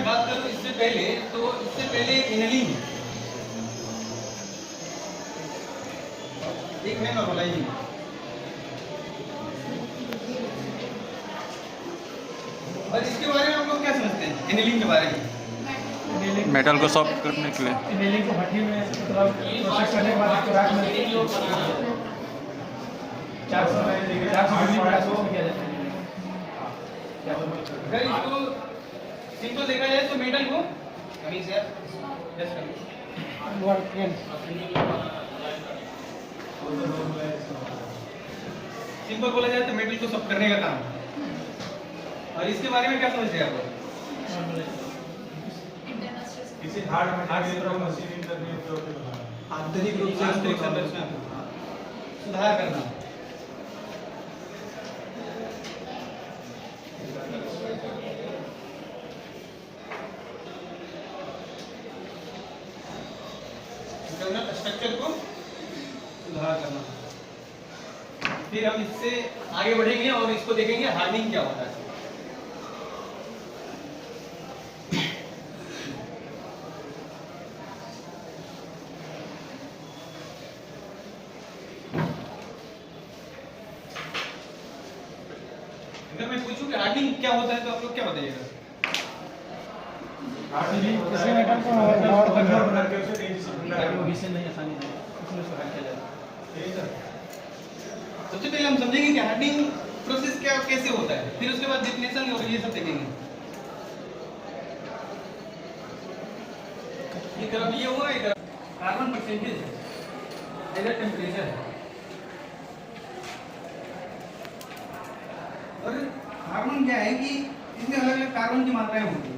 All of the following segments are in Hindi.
बात करूं इससे पहले एनिलिंग एक है नॉर्मलाइजिंग। और इसके बारे में आप लोग क्या समझते हैं एनिलिंग के बारे में? मेटल को सॉफ्ट करने के लिए एनिलिंग को भट्टी में मतलब प्रोसेस करने के बाद राख में 400 में 400 डिग्री पर उसको किया जाता है। अगर इसको सिंपल देखा जाए तो मेटल को अभी से सिंपल बोला जाए तो मेटल को सॉफ्ट करने का काम। और इसके बारे में क्या समझते हैं आप लोग? किसी हार्ड मशीनिंग करने के आंतरिक रूप से आंतरिक संरचना सुधार करना। स्ट्रक्चर को सुधार करना। फिर हम इससे आगे बढ़ेंगे और इसको देखेंगे हार्डनिंग क्या होता है। अगर मैं पूछूं कि हार्डनिंग क्या होता है तो आप लोग क्या बताइएगा? किसी मेटल को और कमजोर बना के उसे ताकि वो घिसे नहीं आसानी से इसमें उसको हट किया जाए। सबसे पहले हम समझेंगे कि हार्डनिंग प्रोसेस क्या कैसे होता है, फिर उसके बाद डिफिनेशन और ये सब देखेंगे। एक तरफ ये हुआ, एक तरफ कार्बन परसेंटेज है, टेम्परेचर है। और कार्बन क्या है कि इसमें अलग अलग कार्बन की मात्राएं होती हैं।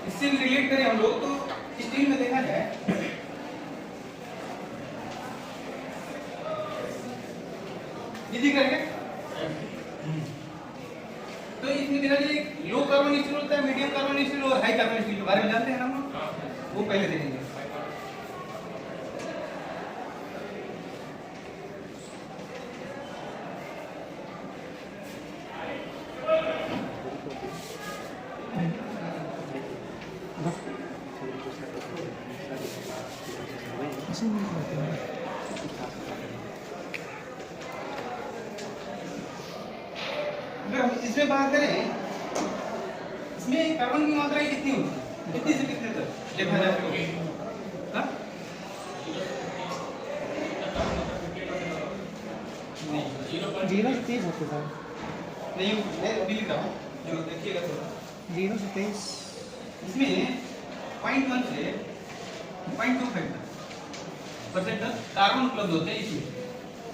इससे भी रिलेट करें हम लोग तो स्टील में देखा जाए ये दिख रहा है क्या? तो इसमें देखा जाए लो कार्बन स्टील होता है, मीडियम कार्बन स्टील और हाई कार्बन स्टील के बारे में जानते हैं ना हम लोग? वो पहले देखेंगे। अगर हम इसमें बात करें, इसमें कार्बन की मात्रा कितनी होती है? कितनी से कितने तक देखा जाए तो? हाँ? नहीं, 0 से 23 होते हैं नहीं मैं अभी लिख रहा हूँ, जो देखिएगा थोड़ा। 0 से 23 इसमें 0.1 से 0.25 % तक कार्बन उपलब्ध होते हैं इसमें,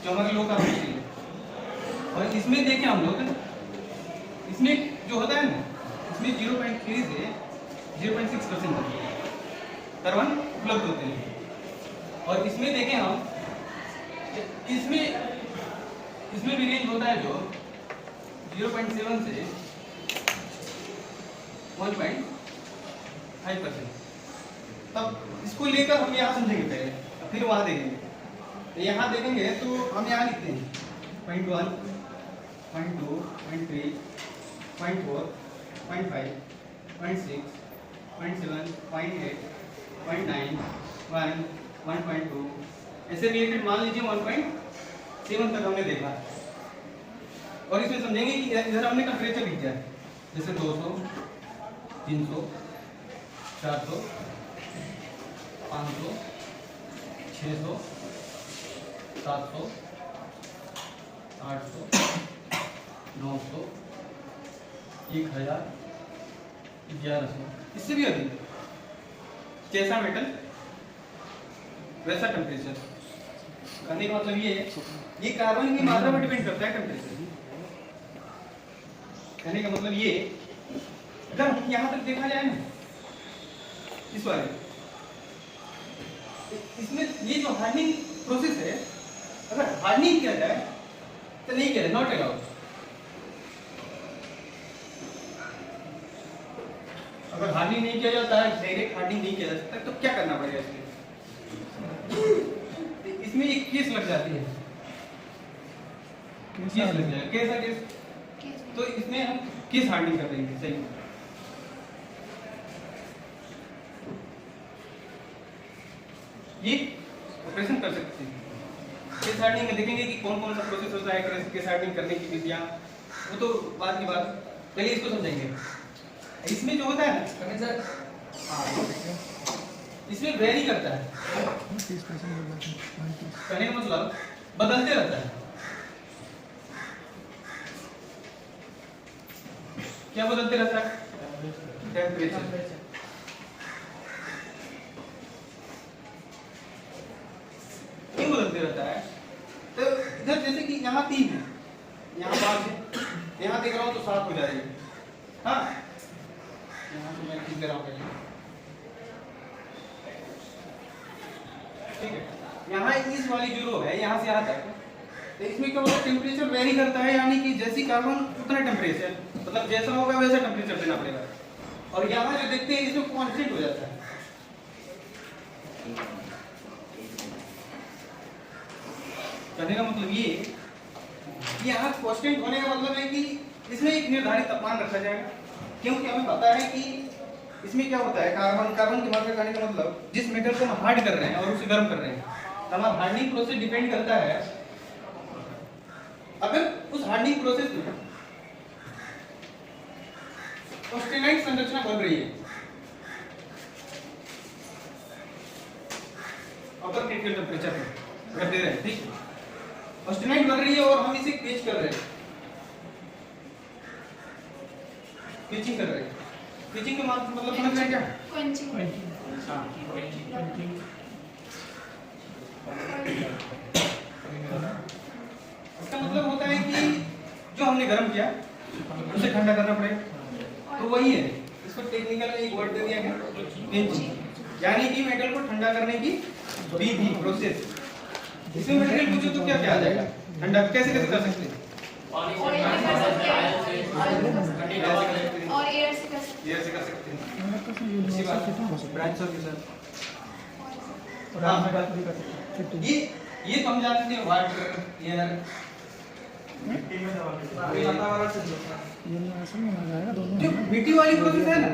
जो हमारे लो कार्बन स्टील है। और इसमें देखें हम लोग, इसमें जो होता है ना, इसमें 0.3 से 0.6% तक कार्बन उपलब्ध होते हैं। और इसमें देखें हम, इसमें भी रेंज होता है जो 0.7 से 1.5%। तब इसको लेकर हम यहाँ समझेंगे पहले, फिर वहाँ देखेंगे। तो यहाँ देखेंगे तो हम यहाँ लिखते हैं 0.1, 0.2, 0.3, 0.4, 0.5, 0.6, 0.7, 0.8, 0.9, 1, 1.2 ऐसे रिलेटेड मान लीजिए 1.7 तक हमने देखा। और इसमें समझेंगे कि इधर हमने टेम्परेचर लिख दिया है, जैसे 200, 300, 400, 500, 600, 700, 800, 900, 1000, 1100, इससे भी अधिक। जैसा मेटल वैसा टेम्परेचर। कहने का मतलब ये कार्बन की मात्रा पर डिपेंड करता है टेम्परेचर। कहने का मतलब ये, अगर यहाँ तक देखा जाए ना इस वाले, इसमें ये जो हार्डनिंग प्रोसेस है, अगर हार्डनिंग किया जाए तो नहीं किया जाए, नॉट अलाउड। अगर हार्डनिंग नहीं किया जाता है, डायरेक्ट हार्डनिंग नहीं किया जा सकता, तो क्या करना पड़ेगा इसमें? इसमें एक केस लग जाती है, केस लग जाएगा। कैसा केस? तो इसमें हम केस हार्डनिंग कर देंगे। सही, ये ऑपरेशन कर सकते हैं। केस हार्डनिंग में देखेंगे कि कौन कौन सा प्रोसेस होता है, केस हार्डनिंग करने की विधियाँ, वो तो बाद की बात, पहले इसको समझेंगे। इसमें जो होता है ना, इसमें वेरी करता है, कहने का मतलब बदलते रहता है। क्या बदलते रहता है? टेम्परेचर। क्यों बदलते रहता है? तो इधर जैसे कि यहाँ 3 है, यहाँ 5 है, यहाँ देख रहा हूँ तो 7 हो जाएगी। हाँ, यहाँ तो मैं ठीक दे रहा हूँ पहले, ठीक है। यहाँ इस वाली जो रो है, यहाँ से यहाँ तक, तो इसमें क्या होता है, टेम्परेचर वेरी करता है, यानी कि जैसी कार्बन उतना टेम्परेचर, मतलब जैसा होगा वैसा टेम्परेचर देना पड़ेगा। और यहाँ जो देखते हैं इसमें कांस्टेंट हो जाता है। कहने का मतलब ये यहाँ कांस्टेंट होने का मतलब है कि इसमें एक निर्धारित तापमान रखा जाएगा, क्योंकि हमें पता है कि इसमें क्या होता है, कार्बन की मात्रा कहने का मतलब जिस मेटल को हम हार्ड कर रहे हैं और उसे गर्म कर रहे हैं, हमारा हार्डनिंग प्रोसेस डिपेंड करता है। अगर उस हार्डनिंग प्रोसेस में ऑस्टेनाइट संरचना बन रही है, अपर क्रिटिकल टेम्परेचर पे अगर दे रहे हैं, ठीक, ऑस्टेनाइट बन रही है और हम इसे पेच कर रहे हैं, पेचिंग कर रहे हैं। पेचिंग का मतलब समझ रहे हैं क्या? क्वेंचिंग। हाँ, इसका मतलब होता है कि जो हमने गर्म किया उसे ठंडा करना पड़ेगा, तो वही है। इसको टेक्निकल में एक वर्ड दे दिया गया, क्वेंचिंग, यानी कि मेटल को ठंडा करने की विधि, प्रोसेस। इसमें मटेरियल पूछो तो क्या क्या आ जाएगा? ठंडा कैसे कैसे कर सकते हैं? और एयर से कर सकते हैं। एयर से कर सकते हैं। इसी बात ब्रांच ऑफिसर और हाँ। आप में बात भी कर सकते हैं। ये तो हम जानते हैं, वाटर, एयर, मिट्टी में दबा के जो मिट्टी वाली प्रोसेस है ना,